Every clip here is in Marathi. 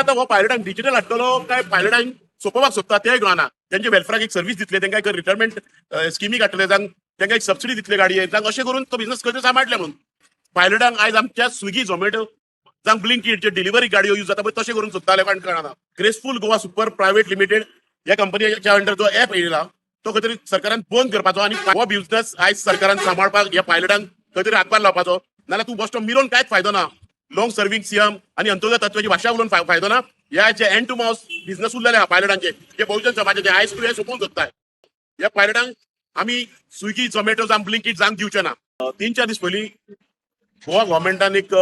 आता हो पायलटांक डिजिटल हाडटलो काय पायलटांक सोंपोवपाक सोदता तेय कळना. तेंचे वेलफेराक एक सर्व्हिस दितले, तेंकां एक रिटायरमेंट स्किमी काडटले, जांक तेंकां एक सबसिडी दितले गाडयेक, जांक अशें करून तो बिझनेस खंय सांबाळटले म्हणून. पायलटांक आयज आमच्या स्विगी झोमॅटो जांक ब्लिंकिटचे डिलिव्हरी गाडयो यूज जाता पळय तशें करून सोदता लोकांक कळना. Graceful Goa super private limited ह्या कंपनीच्या अंडर जो ऍप येयला तो खंय तरी सरकारान बंद करपाचो आणि हो बिझनेस आयज सरकारान सांबाळपाक ह्या पायलटांक खंय तरी हातभार लावपाचो. नाल्यार तूं बसतो मिरोन कांयच फायदो ना. लॉंग सर्व्हिंग सीएम आणि अंत्योदय तत्वाची भाशा उलोवन फायदो ना. ह्या जे एंड टू माउथ बिझनेस उरलेले आहा पायलटांचे, जे बहुजन समाजाचे आयज तूं हे सोपोवन सोदताय. ह्या पायलटांक आमी स्विगी झोमॅटो जावं ब्लिंकिट जावंक दिवचे ना. 3-4 दीस पयलीं गोवा गव्हर्मेंटान एक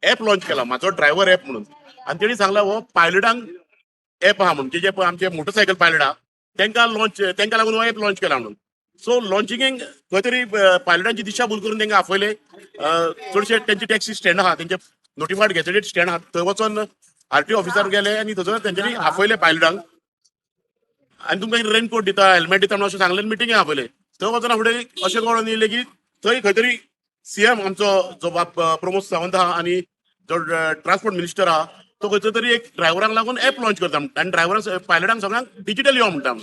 ऍप लॉन्च केला, म्हाजो ड्रायव्हर ऍप म्हणून. आणि तेणी सांगला हो पायलटांक ऍप आहा म्हणून, जे आमचे मोटरसायकल पायलट आहा तेंका लागून हो ऍप लॉन्च केला म्हणून. सो लॉन्चिंगेक खंय तरी पायलटांची दिशाभूल करून तेंका आपयले. चडशे तेंचे टॅक्सी स्टँड आहा, तेंचे नोटिफायड गॅजेटेड स्टँड आहा, थंय वचून आरटीओ ऑफिसार गेले आणि थंयसर तेंच्यांनी आपयले पायलटांक आणि तुमकां रेनकोट दिता, हेल्मेट दिता म्हणून अशें सांगलें. मिटिंगे आपयले. थंय वचून फुडें अशें कळून येयलें की थंय खंय तरी सीएम आमचो जो बाप प्रमोद सावंत आहा आणि जो ट्रान्सपोर्ट मिनिस्टर आहा तो खंय तरी एक ड्रायव्हरांक लागून ऍप लॉन्च करता आणि ड्रायव्हरांक पायलटांक सगळ्यांक डिजिटल यो म्हणटा.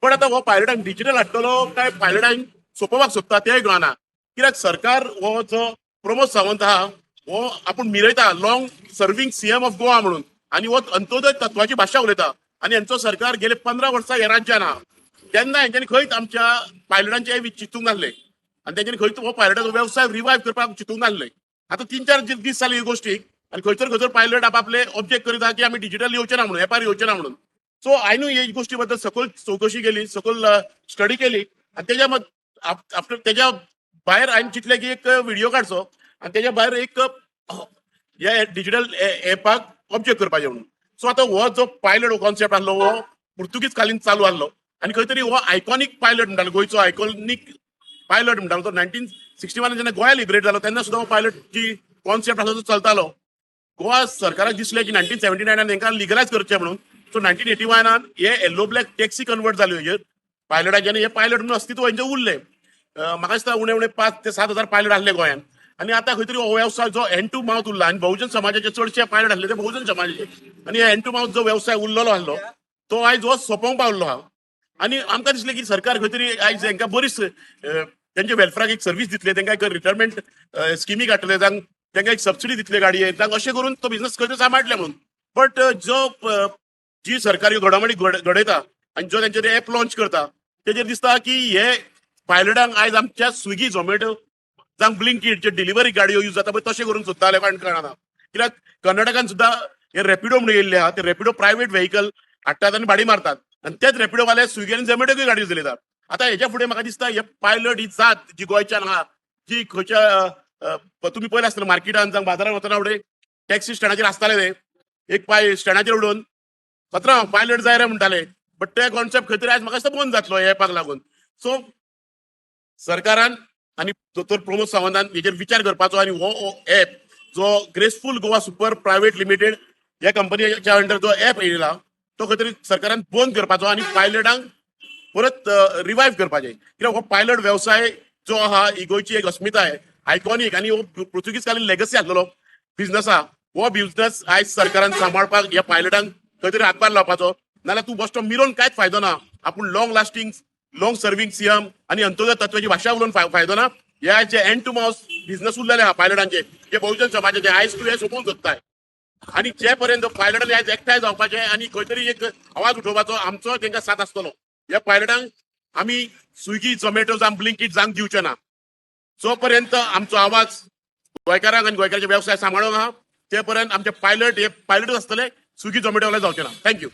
पण आता हो पायलटांक डिजिटल हाडटलो काय पायलटांक सोंपोवपाक सोदता तेय कळना. कित्याक सरकार हो जो प्रमोद सावंत आहा हो आपूण मिरयता long serving CM of Goa म्हणून, आणि हो अंत्योदय तत्वाची भाशा उलयता. आणि यांचो सरकार गेले 15 वर्सां ह्या राज्यान आहा. तेन्ना हेंच्यांनी खंयच आमच्या पायलटांचे चिंतूंक नासले आणि तेंच्यांनी खंयच हो पायलटाचो व्यवसाय रिवायव करपाक चिंतूंक नासले. आता 3-4 दीस जाले ही गोष्टीक आणि खंयसर पायलट आपले ऑब्जेक्ट करीत आहा की आमी डिजिटल येवचे ना म्हणून, एपार येवचे ना म्हणून. सो हांवें हे गोष्टी बद्दल सखोल चौकशी केली, सखोल स्टडी केली आणि आफ्टर तेच्या भायर हांवें चिंतलें की एक व्हिडिओ काडचो आणि तेच्या भायर एक ह्या डिजिटल एपाक ऑब्जेक्ट करपाचें म्हणून. सो आता हो जो पायलट हो कॉन्सेप्ट आसलो हो पुर्तुगीज कालीन चालू आसलो आणि खंय तरी हो आयकॉनिक पायलट म्हणटालो, गोंयचो आयकॉनिक पायलट म्हणटालो तो 1961 जेन्ना गोंया लिबरेट जालो तेन्ना सुद्दां हो पायलट जी कॉन्सेप्ट आसलो तो चलतालो. गोवा सरकाराक दिसलें की 1979 तेंकां लिगलायज करचें म्हणून. सो 1981 हे येल्लो ब्लॅक टॅक्सी कन्वर्ट जाल्यो हेजेर पायलटाचे आनी हे पायलट म्हणून अस्तित्व हेंचें उरलें. म्हाका दिसता उणे 5 ते 7 हजार पायलट आसले गोंयांत. आणि आता खंय तरी हो व्यवसाय जो एंड टू माउथ उरला आणि बहुजन समाजाचे चडशे पायलट आसले ते बहुजन समाजाचे, आणि एंड टू माउथ जो व्यवसाय उरलेलो आसलो तो आयज हो सोंपोवंक पावल्लो आहा. आणि आमकां दिसलें की सरकार खंय तरी आयज हेंकां बरीच तेंचे वेलफेराक एक सर्व्हिस दितले, तेंकां एक रिटायरमेंट स्किमी काडटले, जांक तेंकां एक सबसिडी दितले गाडयेक, जांक अशें करून तो बिझनेस खंय तरी सांबाळटले म्हणून. बट जी सरकारी घडामोडी घडयता आणि जो तेंचेर ऍप लॉन्च करता तेजेर दिसता की हे पायलटांक आयज आमच्या स्विगी झोमॅटो जावं ब्लिंकिटचे डिलिव्हरी गाडयो यूज जाता पळय तशें करून सोदता लोकांक कळना. कित्याक कर्नाटकान सुद्दां हे रॅपिडो म्हणून येयल्ले आहा, ते रॅपिडो प्रायव्हेट व्हेकल हाडटात आनी भाडी मारतात आणि तेच रॅपिडो वाले स्विगी आनी झोमॅटोक्यूय गाडयो चलयतात. आता हेच्या फुडें म्हाका दिसता हे पायलट ही जात जी गोंयच्यान आहा, जी खंयच्या तुमी पळयलें आसतलें मार्केटान जावं बाजारान वतना फुडें टॅक्सी स्टँडाचेर आसताले ते एक पाय स्टँडाचेर उडोवन पात्रांव पायलट जाय रे म्हणटाले. बट ते कॉन्सेप्ट खंय तरी आयज म्हाका दिसता बंद जातलो ह्या एपाक लागून. सो सरकारान आणि दोतोर प्रमोद सावंतान हेजेर विचार करपाचो आणि हो ऍप जो graceful Goa super private limited ह्या कंपनीच्या अंडर जो ऍप येयला तो खंय तरी सरकारान बंद करपाचो आणि पायलटांक परत रिवायव करपाचें. कित्याक हो पायलट व्यवसाय जो आहा ही गोंयची एक अस्मिताय, आयकॉनिक आणि हो पुर्तुगीज कालीन लेगसी आसलेलो बिझनेस आहा. हो बिझनेस आयज सरकारान सांबाळपाक ह्या पायलटांक खंय तरी हातभार लावपाचो. नाल्यार तूं बसतो मिरोन कांयच फायदो ना. आपूण लॉंग सर्व्हिंग सीएम आणि अंत्योदय तत्वाची भाशा उलोवन फायदो ना. ह्या जे एंड टू माउथ बिझनेस उरलेले आहा पायलटांचे, जे बहुजन समाजाचे आयज तूं हे सोपोवन सोदताय. आणि जे पर्यंत पायलटांनी आयज एकठांय जावपाचे आणि खंय तरी एक आवाज उठोवपाचो आमचो तेंकां साथ आसतलो. ह्या पायलटांक आमी स्विगी झोमॅटो जावं ब्लिंकिट जावंक दिवचे ना. जो पर्यंत आमचो आवाज गोंयकारांक आनी गोंयकारांचे व्यवसाय सांबाळूंक आहा ते पर्यंत आमचे पायलट हे पायलटच आसतले, स्विगी झोमॅटो वाले जावचे ना. थँक्यू.